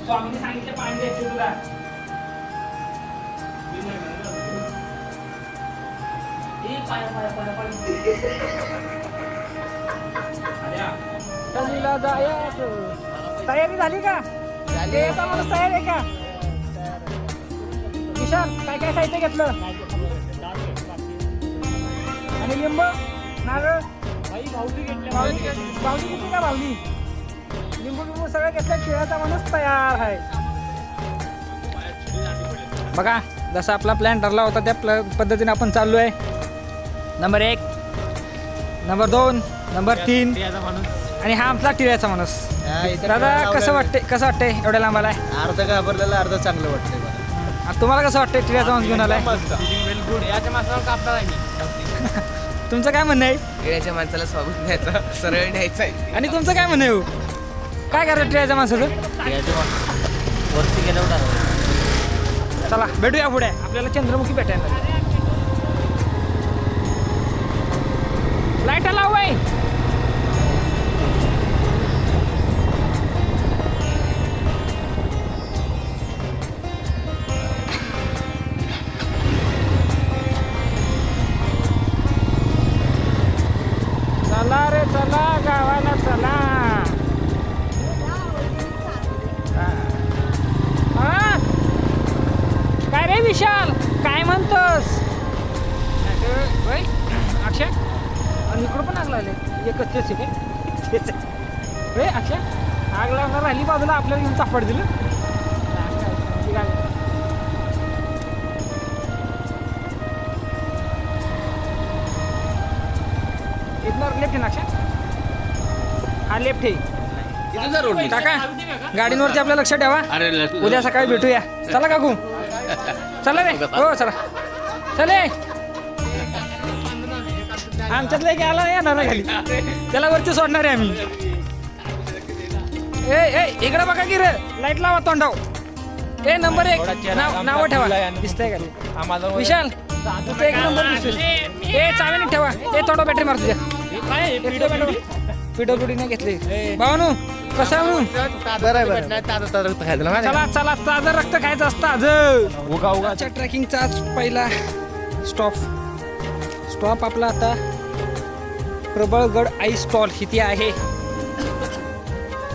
स्वामीने सांगितलं पाणी द्यायचं तुला. तयारी झाली का? माणूस तयार आहे का? विशाल काय काय साहित्य घेतलं? आणि लिंब नारळ भावली किती का भावली? लिंबू लिंबू सगळं घेतलं. खेळाचा माणूस तयार आहे बघा. जसा आपला प्लॅन ठरला होता त्या पद्धतीने आपण चाललो आहे. नंबर 1, नंबर 2, नंबर 3 आणि हा आमचा टिळ्याचा माणूस. दादा कसं वाटतंय एवढ्या लांब आलाय? अर्ध घाबरलेला अर्ध चांगलं वाटतंय. तुम्हाला कसं वाटतंय टिळ्याचा माणूस घेऊन आलाय? तुमचं काय म्हणणं आहे? टिळ्याच्या माणसाला स्वागत न्यायचं, सरळ न्यायचं आहे. आणि तुमचं काय म्हणणं आहे? काय करायचं टिळ्याच्या माणसाचं? वरती गेल्यावर चला भेटूया पुढे. आपल्याला चंद्रमुखी भेटायला. लाईट लाव बाई. चला रे चला गावाला चला. काय रे विशाल काय म्हणतोस? अक्षय आणि इकडं पण आग लागले. एकच तेच आहे तेच आहे अक्षय. आग लावणार राहिली बाजूला आपल्याला घेऊन चापड दिलं. इथणार लेफ्ट आहे ना अक्षय? हा लेफ्ट आहे काका. गाडींवरती आपल्या लक्ष ठेवा. उद्या सकाळी भेटूया. चला काकू चला रे. हो चला चले. आमच्यातलं की आला येणार ना खाली. त्याला वरती सोडणार आहे आम्ही. ए इकडं बघा की रे. लाईट लावा तोंडाव. नंबर 1 नाव ठेवा. दिसतंय का विशाल? तू 1 नंबर दिसतोय. चावीने ठेवा. थोडं बॅटरी मार तुझ्या. PWD नाही घेतली भावानू. कसं चला चला ताजं रक्त खायचं असतं. आज ट्रेकिंगचा पहिला स्टॉप आपला आता प्रबळगड आईस स्टॉल इथे आहे.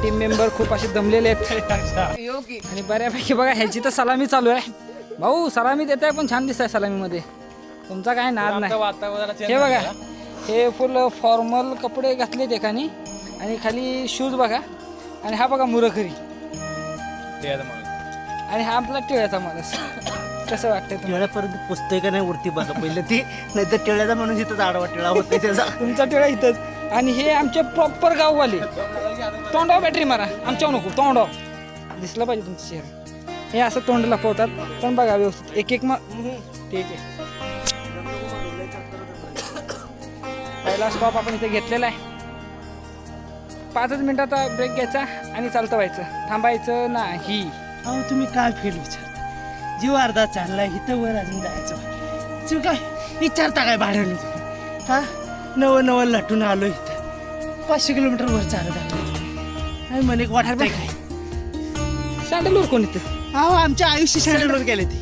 टीम मेंबर खूप असे दमलेले आहेत आणि बऱ्यापैकी बघा ह्याची तर सलामी चालू आहे. भाऊ सलामी देत आहे पण छान दिसत आहे सलामीमध्ये. तुमचा काय नाद नाही. हे बघा हे फुल फॉर्मल कपडे घातले एकाने आणि खाली शूज बघा. आणि हा बघा मुरखरी आणि हा आपला टिळ्याचा माणूस. कसं वाटतंय तुम्हाला? टिळ्यापर्यंत पुस्तक का नाही वरती बघा पहिलं ती. नाही तर टिळ्याचा म्हणून इथंच आडवा टिळा होता त्याचा. तुमचा टिळा इथंच. आणि हे आमचे प्रॉपर गाववाले. तोंडावर बॅटरी मारा. आमच्या नको तोंडावर दिसलं पाहिजे तुमचं चेहरा. हे असं तोंड लपवतात पण बघा व्यवस्थित एक ठीक आहे. पहिला स्टॉप आपण इथे घेतलेला आहे. 5 मिनिटाचा ब्रेक घ्यायचा आणि चालतं व्हायचं. थांबायचं नाही. अहो तुम्ही काय फील विचारता? जीव अर्धा चाललाय इथं वर अजून जायचं. जीव काय विचारता काय भाड्याने तुम्ही? हा नवं लटून आलो इथं. 500 किलोमीटर वर चालत आलो. म्हणे वाटतंय काय? सँडलवर कोण इथं? अहो आमच्या आयुष्य सँडलवर गेले ते.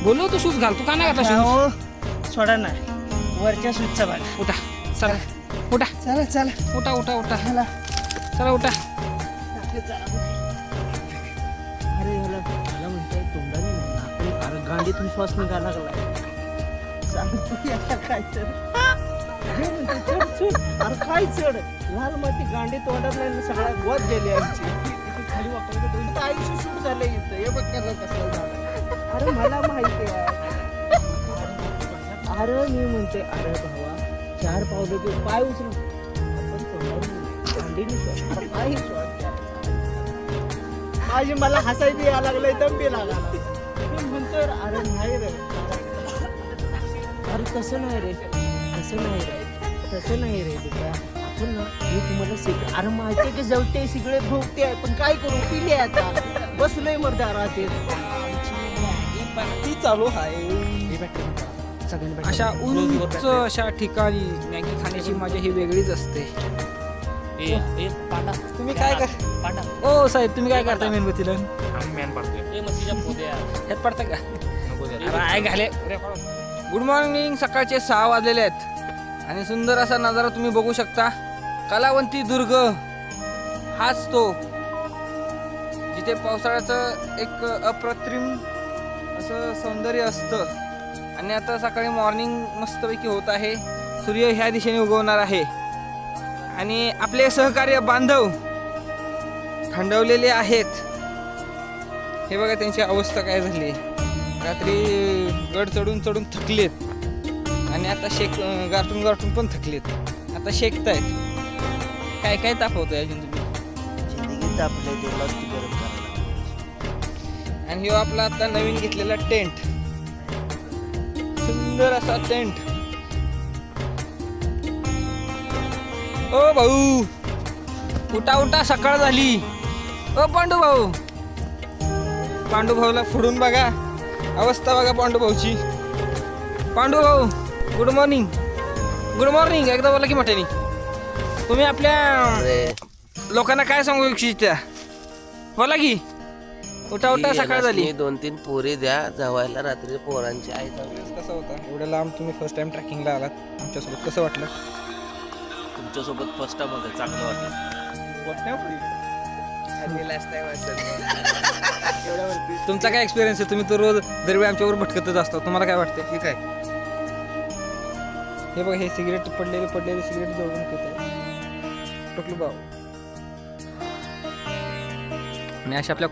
बोललो तू शूज घाल. तू का नाही घातला शूज? सोडा ना वरच्या शूजचा बघा. उठा चला उठा. चला उठा चला उठा. अरे मला म्हणतोय तोंडाने नाही. अरे गांडीतून श्वास निघाला लागला. काय चढ? अरे काय चढ? लाल माती गांडी तोंडात नाही. सगळ्या गोत गेली आमची. खाली वापरायचं आयुष्य सूट झालं इथं. हे बघ कसं झालं. अरे मला माहिती आहे. अरे मी म्हणते अरे भावा 4 पावलं पाय उचलून आपण माझी मला हसायला यायला लागलंय दंबी लागायला मी म्हणतोय अरे नाही रे अरे तसं नाही रे बेटा आपण ना मी तुम्हाला सिगरेट अरे माहिती की जवते सिगरेट भोगते आहे पण काय करू पिले आता बसलोय मर्दा राहते ती चालू आहे अशा उंच अशा ठिकाणी मॅगी खाण्याची मजा ही वेगळीच असते. तुम्ही काय कर ओ साहेब तुम्ही काय करता मेणबत्तीला ह्यात पडता का काय घाले. Good morning. सकाळचे 6 वाजलेले आहेत आणि सुंदर असा नजारा तुम्ही बघू शकता. कलावंती दुर्ग हाच तो जिथे पावसाळ्याचं एक अप्रतिम असं सौंदर्य असतं. आणि आता सकाळी मॉर्निंग मस्तपैकी होत आहे. सूर्य ह्या दिशेने उगवणार आहे आणि आपले सहकार्य बांधव थंडवलेले आहेत. हे बघा त्यांची अवस्था काय झाली. रात्री गड चढून चढून थकलेत आणि आता गारठून पण थकलेत. आता शेकतायत. काय काय तापवतोय अजून तुम्ही जिंदगी तापले ते मस्त गरम करायला. आणि ह्यो आपला आता नवीन घेतलेला टेंट. सुंदर असा टेंट. ओ भाऊ उठा सकाळ झाली. ओ पांडू भाऊला फोडून बघा. अवस्था बघा पांडू भाऊची. पांडू भाऊ गुड मॉर्निंग एकदा बोला की मोठ्यानी. तुम्ही आपल्या लोकांना काय सांगू इच्छिता बोला की. उठा सकाळ झाली. 2-3 पोरे द्या जवायला रात्री पोरांची आई कसा होता एवढ्या लांब तुम्ही फर्स्ट टाइम ट्रॅकिंगला आलात आमच्यासोबत कसं वाटलं. तुमच्यासोबत फर्स्ट टाइम होतं चांगलं वाटलं. तुमचा काय एक्सपिरियन्स आहे. तुम्ही तर रोज दरवेळी आमच्यावर भटकतच असता. तुम्हाला काय वाटतं हे काय. हे बघा हे सिगरेट पडलेले सिगरेट जोडून पित टोकलू भाऊ आणि अशा आपल्या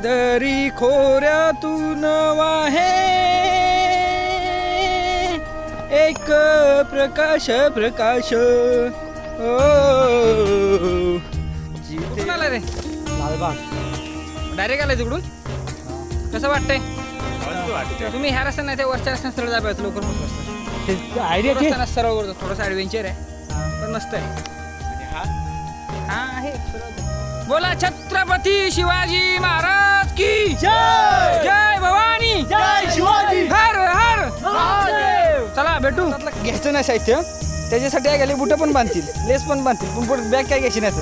दरी खोऱ्यातून वाहे एक प्रकाश ओ कुठून आला रे. लालबाग डायरेक्ट आलाय तिकडून. कसं वाटतंय. तुम्ही ह्या रस्त्याने नाही त्या वरच्या रस्त्याने सरळ जायचं लवकर पोहोचतो. आयडिया सरळ वर थोडंसं ऍडव्हेंचर आहे पण मस्त आहे. हा आहे. बोला छत्रपती शिवाजी महाराज की जय. जय भवानी जय शिवाजी. हर हर महादेव. चला भेटू. घ्यायचं नाही साहित्य त्याच्यासाठी काय गेले बुटं पण बांधतील लेस पण बांधतील पण बॅग काय घ्यायची नाही.